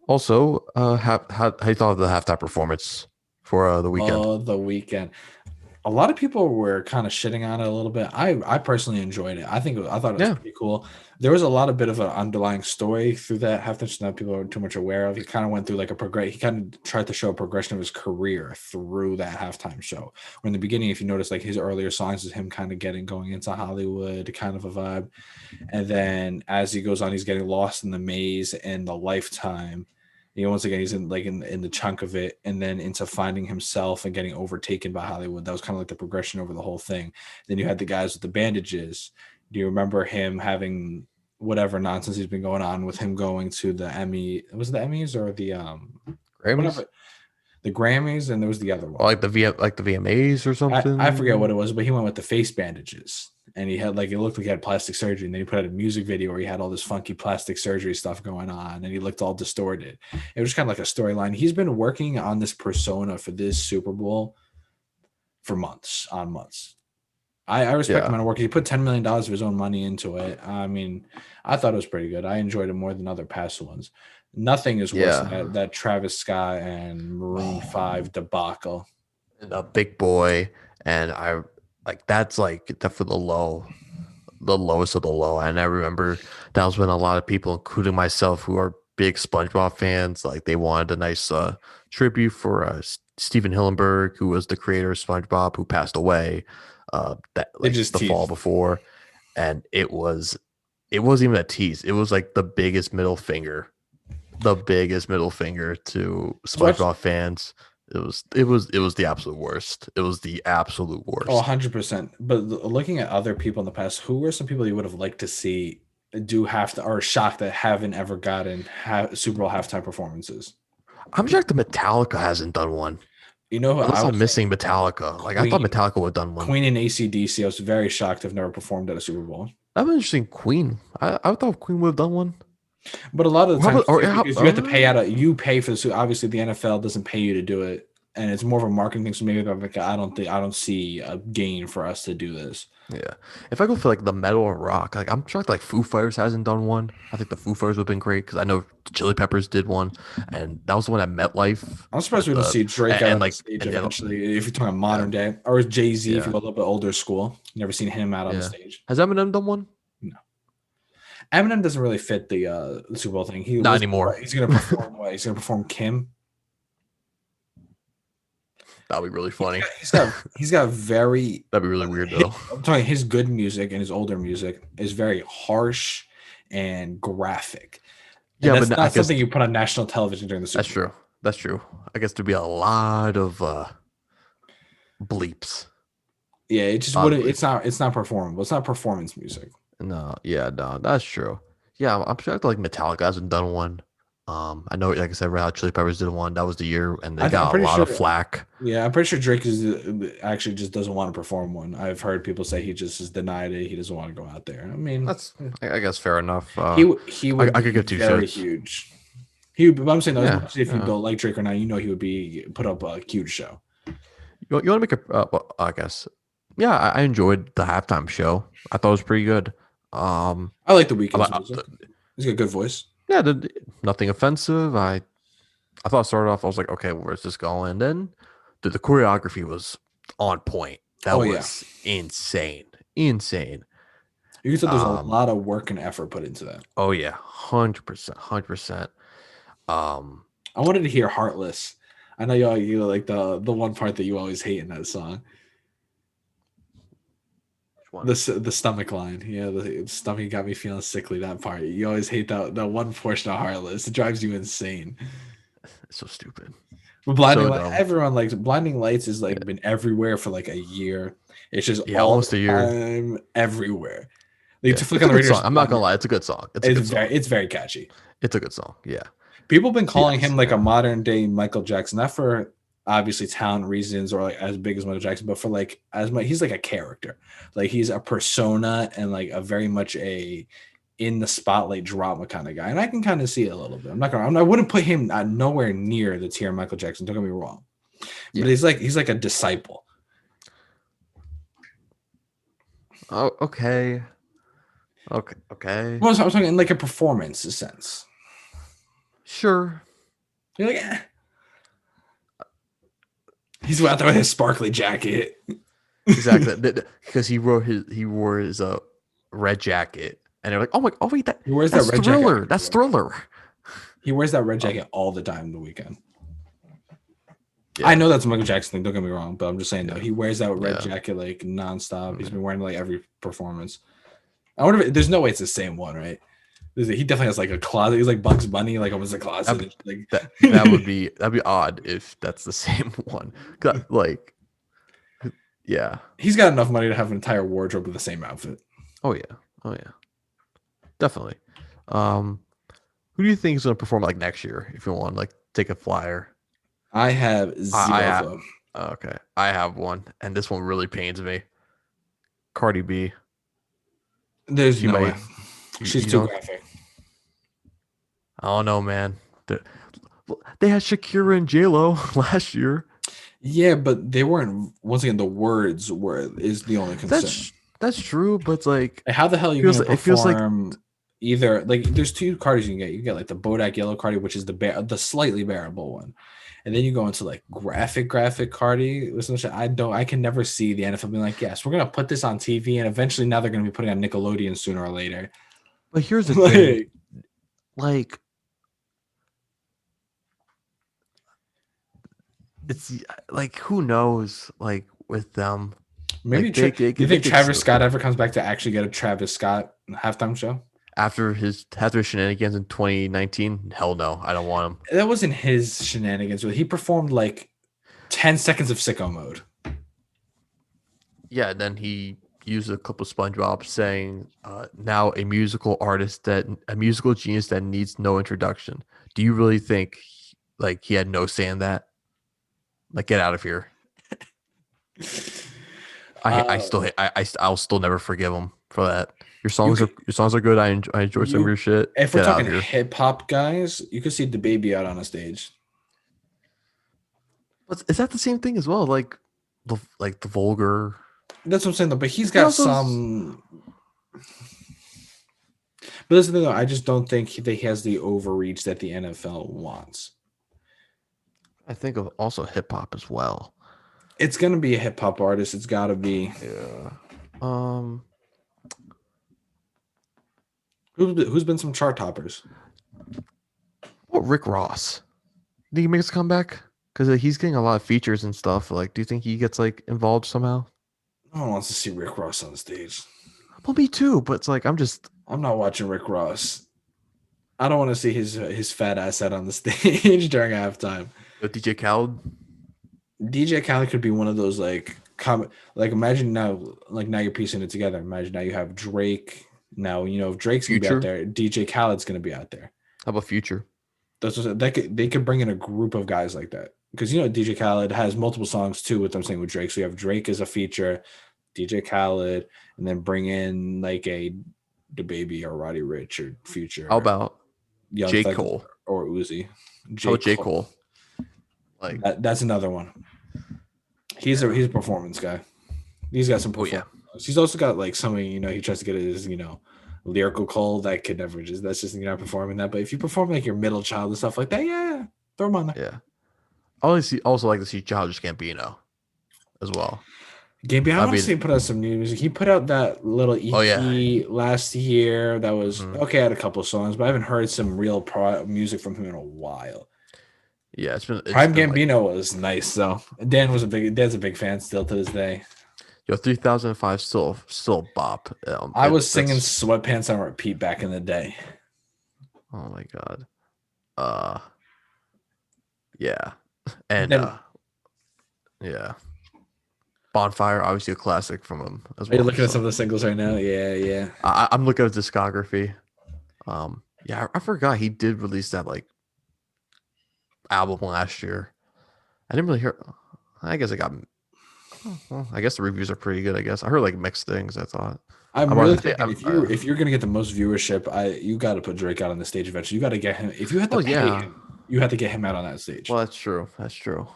Also, how you thought of the halftime performance for the weekend? Oh, the weekend. A lot of people were kind of shitting on it a little bit. I personally enjoyed it. I thought it was Yeah, pretty cool. There was a lot of bit of an underlying story through that halftime that people are too much aware of. He kind of went through like a progress. He kind of tried to show a progression of his career through that halftime show. Where in the beginning, if you notice, like his earlier songs is him kind of getting going into Hollywood, kind of a vibe, and then as he goes on, he's getting lost in the maze and the lifetime. Once again, he's in the chunk of it, and then into finding himself and getting overtaken by Hollywood. That was kind of like the progression over the whole thing. Then you had the guys with the bandages. Do you remember him having whatever nonsense he's been going on with him going to the Emmy? Was it the Emmys or the Grammys whatever, the Grammys? And there was the other or one. like the VMAs or I forget what something. it was, but he went with the face bandages. And he had like it looked like he had plastic surgery, and then he put out a music video where he had all this funky plastic surgery stuff going on, and he looked all distorted. It was kind of like a storyline. He's been working on this persona for this Super Bowl for months on months. I respect him Yeah, on work. He put $10 million of his own money into it. I mean, I thought it was pretty good. I enjoyed it more than other past ones. Nothing is worse than yeah. that Travis Scott and Maroon Oh, 5 debacle. and a big boy, and I like that's like for the lowest of the low. And I remember that was when a lot of people, including myself, who are big SpongeBob fans, like they wanted a nice tribute for Steven Hillenburg, who was the creator of SpongeBob, who passed away that They like just the fall teased. before, and it wasn't even a tease. It was like the biggest middle finger to Watch. SpongeBob fans. It was the absolute worst. It was the absolute Oh, worst. 100%. But looking at other people in the past, who were some people you would have liked to see do half or shocked that haven't ever gotten Super Bowl halftime performances? I'm shocked that Metallica hasn't done one. You know who I Unless I'm was missing saying? Metallica. Like I thought Queen. Metallica would have done one. Queen and AC/DC. I was very shocked have never performed at a Super Bowl. That'd be interesting. Queen. I thought Queen would have done one. But a lot of Or the how times about or too, how because you have to you pay for the suit. Obviously, the NFL doesn't pay you to do it, and it's more of a marketing thing. So maybe they're like, I don't see a gain for us to do this. yeah. If I go for like the metal or rock, like I'm shocked like Foo Fighters hasn't done one. I think the Foo Fighters would have been great because I know the Chili Peppers did one, and that was the one at MetLife I'm surprised with we don't the see Drake out and on the like stage and eventually. If you're talking yeah, modern day, or Jay Z, if you yeah, go a little bit older school, never seen him out on the yeah. stage. Has Eminem done one? No, Eminem doesn't really fit the Super Bowl thing. Not anymore. He's gonna perform what? He's gonna perform Kim. That'd be really funny. He's got very. That'd be really weird though. I'm talking his good music and his older music is very harsh and graphic, and Yeah, that's but I not guess something you put on national television during the that's Super Bowl. true. That's true. I guess there'd be a lot of bleeps. Yeah, it just A lot of wouldn't. bleeps. It's not performable. It's not performance music. No, yeah, no, that's true. Yeah, I'm shocked like Metallica hasn't done one. I know, like I said, Red Hot Chili Peppers did one. That was the year, and they I'm got a pretty lot sure. of flack. Yeah, I'm pretty sure Drake is actually just doesn't want to perform one. I've heard people say he just has denied it. He doesn't want to go out there. I mean, That's, I guess, fair enough. he I, would I could be give two very shits. huge. He would, but I'm saying though, as Yeah, much as if you yeah. don't like Drake or not, you know he would be put up a huge show. You want to make a? Well, I guess. Yeah, I enjoyed the halftime show. I thought it was pretty good. Um, I like the Weeknd's about, music. He's got a good voice. yeah, nothing offensive. I thought it started off, I was like, okay, where's this going? Then the choreography was on point. Oh That yeah, was insane. Insane. you can tell there's a Um, lot of work and effort put into that. oh yeah, 100%, 100%. Um, I wanted to hear "Heartless." I know you like the one part that you always hate in that song. which one? The stomach line, yeah, the stomach got me feeling sickly. That part, you always hate that one portion of Heartless. It drives you insane. It's so stupid. But Blinding So Light, dumb. everyone likes Blinding Lights. Is Yeah, like been everywhere for like a year. It's just yeah, all almost the a year. time, everywhere. Like Yeah, to flick it's on a the good radio, song. just I'm not gonna lie, it's a good song. It's a good song. it's very catchy. It's a good song. Yeah. People have been calling him Yes. like a modern day Michael Jackson, not for obviously talent reasons or like as big as Michael Jackson, but for like as much he's like a character. Like he's a persona and like a very much a in the spotlight drama kind of guy. And I can kind of see it a little bit. I wouldn't put him nowhere near the tier of Michael Jackson. Don't get me wrong. But Yeah. he's like a disciple. Oh, okay. Okay. Okay. Well, I'm talking in like a performance sense. Sure. You're like, he's out there with his sparkly jacket. Exactly, because he wore his red jacket, and they're like, oh my, oh wait, He wears that that's red jacket Thriller, that's everywhere. Thriller. He wears that red Um, jacket all the time. The weekend. I yeah, know that's a Michael Jackson thing. Don't get me wrong, but I'm just saying though, yeah, he wears that red yeah. jacket like nonstop. He's Yeah. been wearing it, like every performance. I wonder if there's no way it's the same one, right? He definitely has like a closet. He's like Bugs Bunny, like opens the That'd, closet. Like that'd be odd if that's the same one. Like, yeah. he's got enough money to have an entire wardrobe with the same outfit. Oh yeah. Oh yeah. Definitely. Um, who do you think is gonna perform like next year? If you want, like, take a flyer. I have I zero clue. okay. I have one, and this one really pains me. Cardi B. There's She no way. might. She's You too don't. graphic. I don't know, man. They had Shakira and J Lo last year. Yeah, but they weren't. Once again, the words were is the only concern. That's true, but it's like Like, how the hell are you going feels to it feels like perform either? Like, there's two Cardis you can get. You can get like the Bodak Yellow Cardi, which is the slightly bearable one, and then you go into like graphic Cardi. Listen, I can never see the NFL being like, yes, we're gonna put this on TV, and eventually now they're gonna be putting on Nickelodeon sooner or later. but here's the thing. Like, Like it's like who knows like with them. maybe Like do you they think could Travis still Scott ever comes back to actually get a Travis Scott halftime show? after his shenanigans in 2019, hell no, I don't want him. That wasn't his shenanigans. He performed like 10 seconds of sicko mode. Yeah, and then he used a clip of SpongeBob saying, "Now a musical genius that needs no introduction." Do you really think like he had no say in that? Like, get out of here. I Uh, still I'll still never forgive him for that. you could, Your songs are good. I enjoy some of you your shit. if we're Get out of talking here. hip hop guys, you could see the baby out on a stage. But is that the same thing as well? Like the vulgar. That's what I'm saying though. But he's He got also some. But listen, though, I just don't think that he has the overreach that the NFL wants. I think of also hip hop as well. It's gonna be a hip hop artist. It's got to be. Yeah. Um. Who's been some chart toppers? What Rick Ross? Do you think he makes a comeback? Because he's getting a lot of features and stuff. Like, do you think he gets like involved somehow? No one wants to see Rick Ross on stage. Well, me too. But it's like I'm not watching Rick Ross. I don't want to see his fat ass out on the stage during halftime. DJ Khaled. DJ Khaled could be one of those like imagine now you're piecing it together. Imagine now you have Drake. Now if Drake's gonna be out Future. there, DJ Khaled's gonna be out there. How about Future? They could bring in a group of guys like that because DJ Khaled has multiple songs too. What I'm saying with Drake, so you have Drake as a feature, DJ Khaled, and then bring in like the baby or Roddy Rich or How Future, about Young J Thug Cole? or Uzi. How J about J Cole. Cole? Like, That's another one. He's a performance guy. He's got some oh yeah, performance. He's also got like something, he tries to get his, lyrical call that could never that's just you're not performing that. But if you perform like your middle child and stuff like that, yeah, throw him on there. yeah. I also like to see Childish Gambino as well. Gabe, I I want to mean, see him put out some new music. He put out that little oh yeah, EP last year that was mhm. okay. I had a couple of songs, but I haven't heard some real music from him in a while. Yeah. It's Prime been like Gambino was nice though. Dan's a big fan still to this day. 3005 still a bop. I was singing That's Sweatpants on repeat back in the day. oh my god. Uh, yeah, and Then yeah, Bonfire obviously a classic from him as are you well. looking at some So of the singles right now? Yeah, yeah. I'm looking at his discography. Yeah, I forgot he did release that like album last year. I didn't really hear. I guess I got. Well, I guess the reviews are pretty good. I guess I heard like mixed things. I thought. I'm I'm really about to say, thinking if you're gonna get the most viewership, you got to put Drake out on the stage eventually. You got to get him. If you have to oh pay yeah. him, you have to get him out on that stage. Well, that's true. That's true.